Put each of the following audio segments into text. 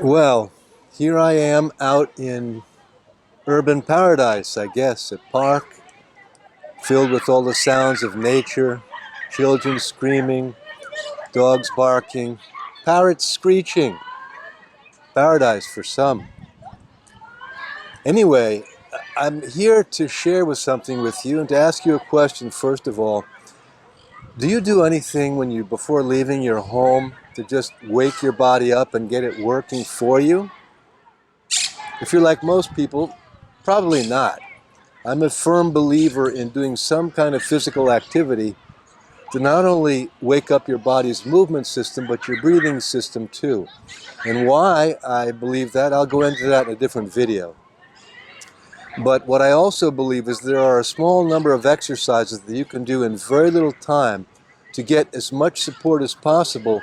Well, here I am out in urban paradise, I guess, a park filled with all the sounds of nature, children screaming, dogs barking, parrots screeching. Paradise for some. Anyway, I'm here to share something with you and to ask you a question first of all. Do you do anything before leaving your home to just wake your body up and get it working for you? If you're like most people, probably not. I'm a firm believer in doing some kind of physical activity to not only wake up your body's movement system, but your breathing system too. And why I believe that, I'll go into that in a different video. But what I also believe is there are a small number of exercises that you can do in very little time to get as much support as possible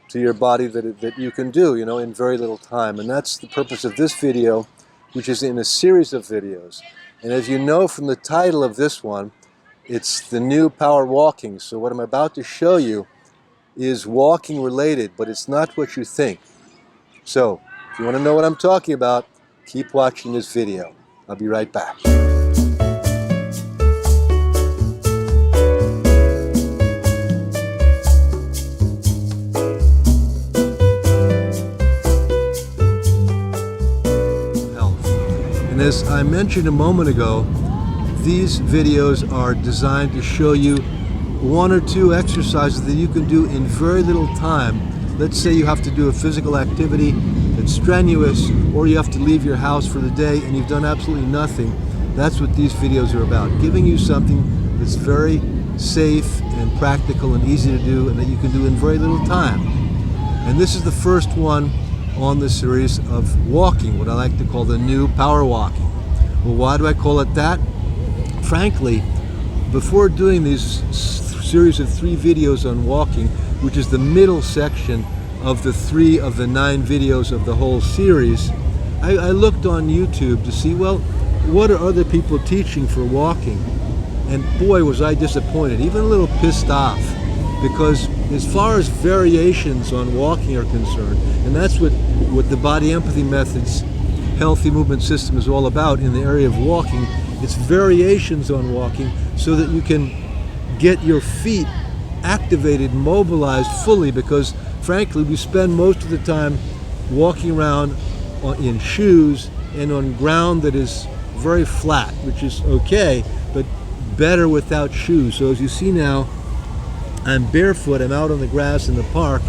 to your body that you can do, in very little time. And that's the purpose of this video, which is in a series of videos. And as you know from the title of this one, it's the new power walking. So what I'm about to show you is walking related, but it's not what you think. So if you want to know what I'm talking about, keep watching this video. I'll be right back. And as I mentioned a moment ago, these videos are designed to show you one or two exercises that you can do in very little time. Let's say you have to do a physical activity that's strenuous, or you have to leave your house for the day and you've done absolutely nothing. That's what these videos are about, giving you something that's very safe and practical and easy to do and that you can do in very little time. And this is the first one on the series of walking, what I like to call the new power walking. Well, why do I call it that? Frankly, before doing this series of 3 videos on walking, which is the middle section of the 3 of the 9 videos of the whole series, I looked on YouTube to see, well, what are other people teaching for walking? And boy, was I disappointed, even a little pissed off, because as far as variations on walking are concerned, and that's what the body empathy method's healthy movement system is all about in the area of walking. It's variations on walking so that you can get your feet activated, mobilized fully, because frankly we spend most of the time walking around in shoes and on ground that is very flat, which is okay, but better without shoes. So as you see now, I'm barefoot, I'm out on the grass in the park,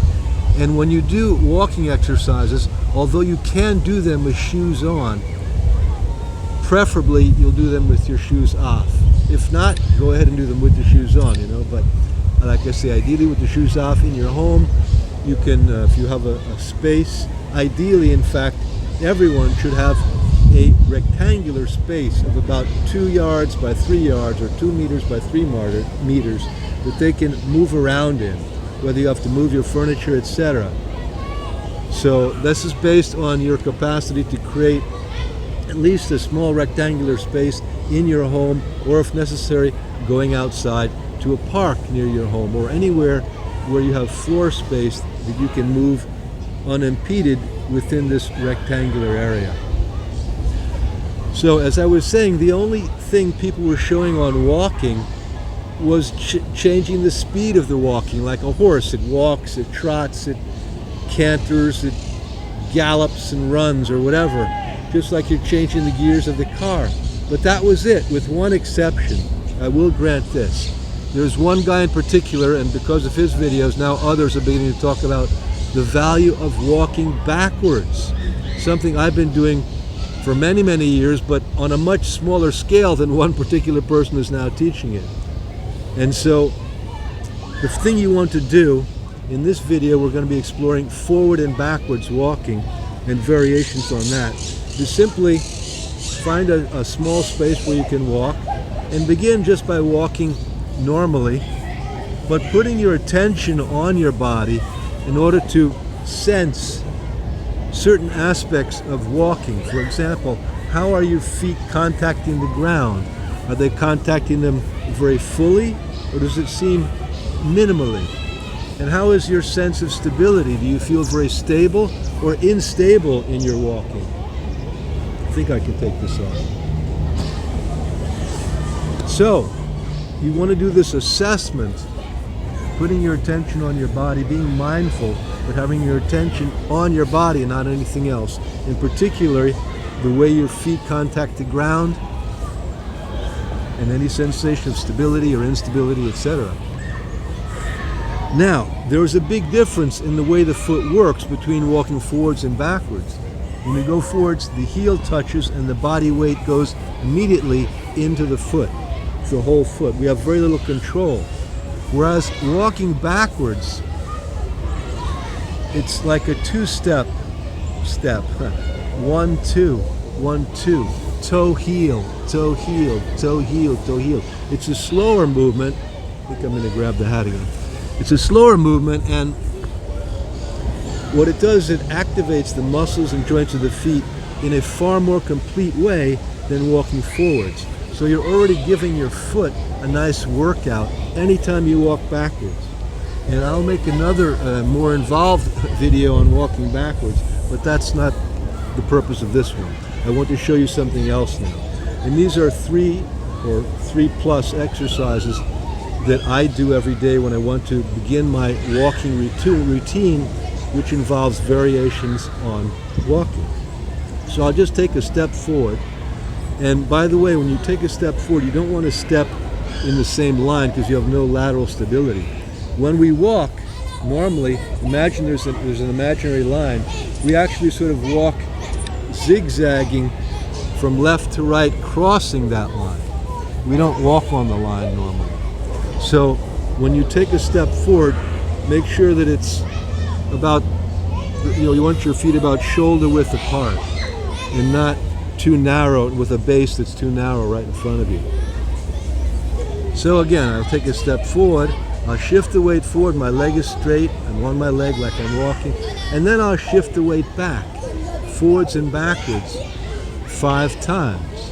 and when you do walking exercises, although you can do them with shoes on, preferably you'll do them with your shoes off. If not, go ahead and do them with the shoes on, but like I say, ideally with the shoes off in your home. You can, if you have a space, ideally, in fact, everyone should have a rectangular space of about 2 yards by 3 yards or 2 meters by 3 meters that they can move around in, whether you have to move your furniture, etc. So this is based on your capacity to create at least a small rectangular space in your home, or if necessary, going outside to a park near your home or anywhere where you have floor space that you can move unimpeded within this rectangular area. So as I was saying, the only thing people were showing on walking was changing the speed of the walking, like a horse. It walks, it trots, it canters, it gallops and runs or whatever, just like you're changing the gears of the car. But that was it, with one exception. I will grant this. There's one guy in particular, and because of his videos, now others are beginning to talk about the value of walking backwards, something I've been doing for many, many years, but on a much smaller scale than one particular person is now teaching it. And so the thing you want to do in this video, we're going to be exploring forward and backwards walking and variations on that, is simply find a small space where you can walk and begin just by walking normally, but putting your attention on your body in order to sense certain aspects of walking. For example, how are your feet contacting the ground? Are they contacting them very fully, or does it seem minimally? And how is your sense of stability? Do you feel very stable or unstable in your walking? I think I can take this off. So, you want to do this assessment, putting your attention on your body, being mindful, but having your attention on your body and not anything else. In particular, the way your feet contact the ground, and any sensation of stability or instability, etc. Now, there is a big difference in the way the foot works between walking forwards and backwards. When we go forwards, the heel touches and the body weight goes immediately into the foot, the whole foot. We have very little control. Whereas walking backwards, it's like a two-step step. 1, 2, 1, 2. Toe, heel, toe, heel, toe, heel, toe, heel. It's a slower movement. I think I'm going to grab the hat again. It's a slower movement, and what it does, it activates the muscles and joints of the feet in a far more complete way than walking forwards. So you're already giving your foot a nice workout anytime you walk backwards. And I'll make another more involved video on walking backwards, but that's not the purpose of this one. I want to show you something else now. And these are 3 or 3+ exercises that I do every day when I want to begin my walking routine, which involves variations on walking. So I'll just take a step forward. And by the way, when you take a step forward, you don't want to step in the same line because you have no lateral stability. When we walk, normally, imagine there's an imaginary line. We actually sort of walk zigzagging from left to right, crossing that line. We don't walk on the line normally. So when you take a step forward, make sure that it's about, you want your feet about shoulder width apart and not too narrow, with a base that's too narrow right in front of you. So again, I'll take a step forward, I'll shift the weight forward, my leg is straight, I'm on my leg like I'm walking, and then I'll shift the weight back, forwards and backwards, 5 times.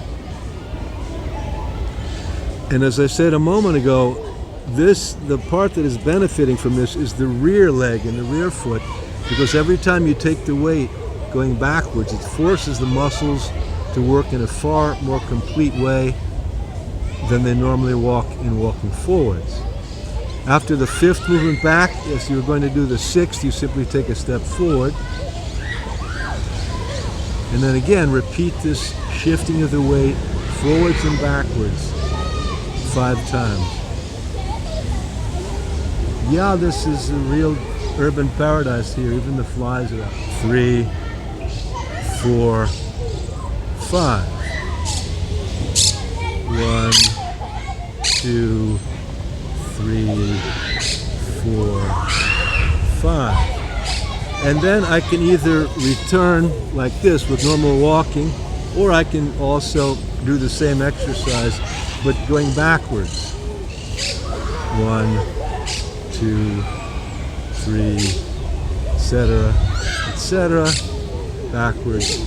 And as I said a moment ago, the part that is benefiting from this is the rear leg and the rear foot, because every time you take the weight going backwards, it forces the muscles to work in a far more complete way than they normally walk in walking forwards. After the 5th movement back, if you're going to do the 6th, you simply take a step forward. And then again, repeat this shifting of the weight forwards and backwards 5 times. Yeah, this is a real urban paradise here. Even the flies are out. 3, 4, 5. 1, 2, 3, 4, 5. And then I can either return like this with normal walking, or I can also do the same exercise but going backwards. 1, 2, 3, etc., etc. Backwards,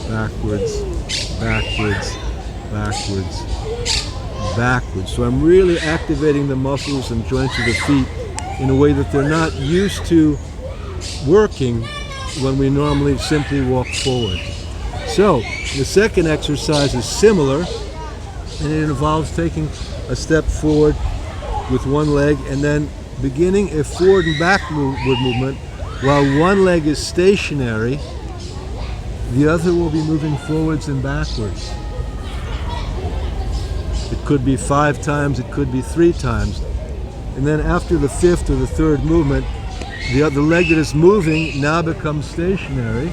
backwards, backwards, backwards, backwards. So I'm really activating the muscles and joints of the feet in a way that they're not used to working when we normally simply walk forward. So the second exercise is similar, and it involves taking a step forward with one leg and then beginning a forward and backward movement while one leg is stationary. The other will be moving forwards and backwards. It could be 5 times, it could be 3 times. And then after the 5th or the 3rd movement, the leg that is moving now becomes stationary.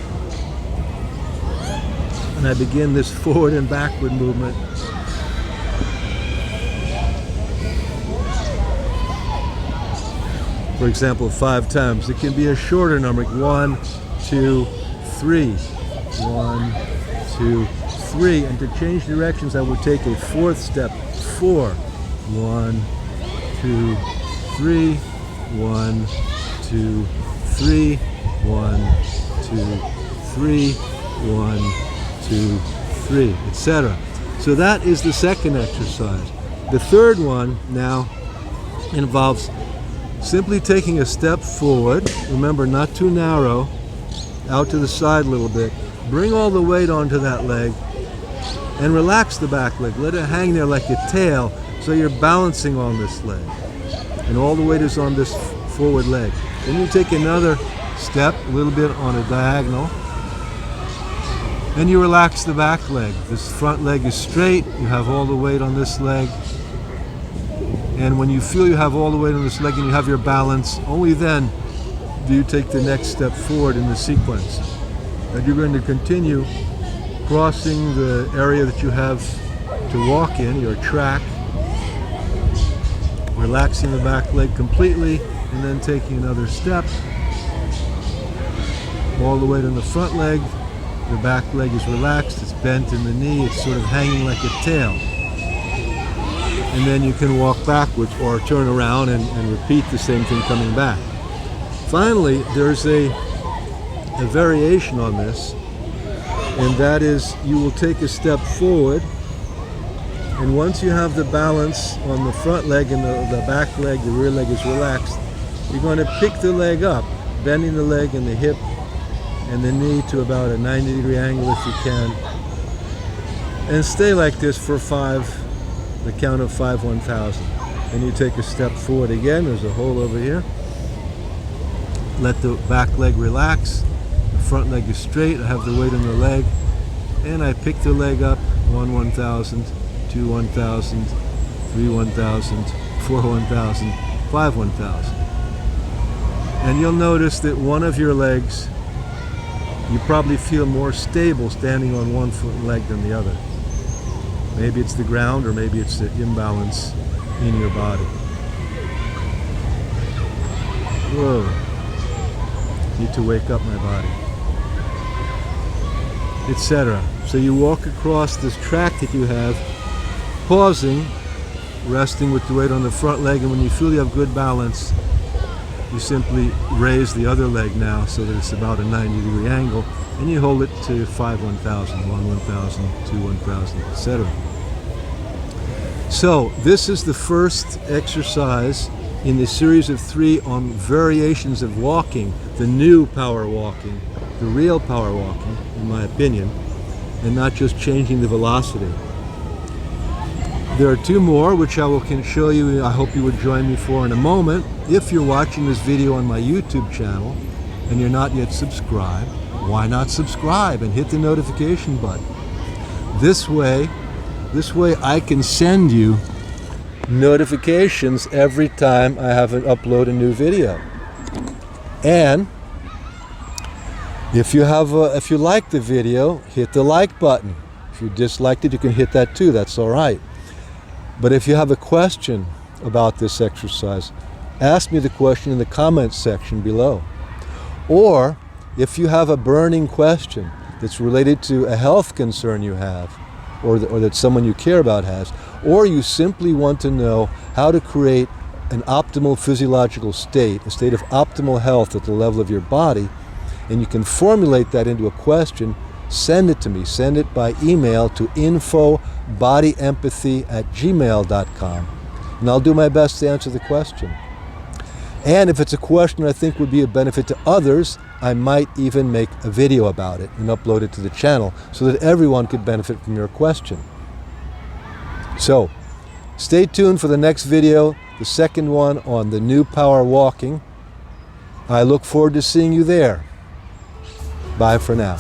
And I begin this forward and backward movement. For example, 5 times. It can be a shorter number, 1, 2, 3. 1, 2, 3. And to change directions, I would take a 4th step, 4. 1, 2, 3. 1, 2, 3. 1, 2, 3. 1, 2, 3, etc. So that is the second exercise. The third one now involves Simply taking a step forward, remember not too narrow, out to the side a little bit. Bring all the weight onto that leg and relax the back leg. Let it hang there like a tail so you're balancing on this leg. And all the weight is on this forward leg. Then you take another step, a little bit on a diagonal. Then you relax the back leg. This front leg is straight. You have all the weight on this leg. And when you feel you have all the weight on this leg and you have your balance, only then do you take the next step forward in the sequence. And you're going to continue crossing the area that you have to walk in, your track, relaxing the back leg completely, and then taking another step. All the weight on the front leg, the back leg is relaxed, it's bent in the knee, it's sort of hanging like a tail. And then you can walk backwards or turn around and repeat the same thing coming back. Finally, there's a variation on this, and that is you will take a step forward, and once you have the balance on the front leg and the back leg, the rear leg is relaxed, you're going to pick the leg up, bending the leg and the hip and the knee to about a 90-degree angle if you can, and stay like this for the count of 5 1,000. Then you take a step forward again. There's a hole over here. Let the back leg relax. The front leg is straight. I have the weight on the leg. And I pick the leg up. 1 1,000, 2 1,000, 3 1,000, 4 1,000, 5 1,000. And you'll notice that one of your legs, you probably feel more stable standing on one foot and leg than the other. Maybe it's the ground, or maybe it's the imbalance in your body. Whoa. Need to wake up my body. Etc. So you walk across this track that you have, pausing, resting with the weight on the front leg, and when you feel you have good balance, you simply raise the other leg now so that it's about a 90-degree angle, and you hold it to 5 1,000, 1 1,000, 2 1,000, etc. So this is the first exercise in the series of 3 on variations of walking, the new power walking, the real power walking, in my opinion, and not just changing the velocity. There are 2 more which I can show you. I hope you would join me for in a moment. If you're watching this video on my YouTube channel and you're not yet subscribed, why not subscribe and hit the notification button? This way I can send you notifications every time I upload a new video. And if you like the video, hit the like button. If you disliked it, you can hit that too. That's all right. But if you have a question about this exercise, ask me the question in the comments section below. Or if you have a burning question that's related to a health concern you have, or that someone you care about has, or you simply want to know how to create an optimal physiological state, a state of optimal health at the level of your body, and you can formulate that into a question, send it to me. Send it by email to info.bodyempathy@gmail.com, and I'll do my best to answer the question. And if it's a question I think would be of benefit to others, I might even make a video about it and upload it to the channel so that everyone could benefit from your question. So, stay tuned for the next video, the second one on the new power walking. I look forward to seeing you there. Bye for now.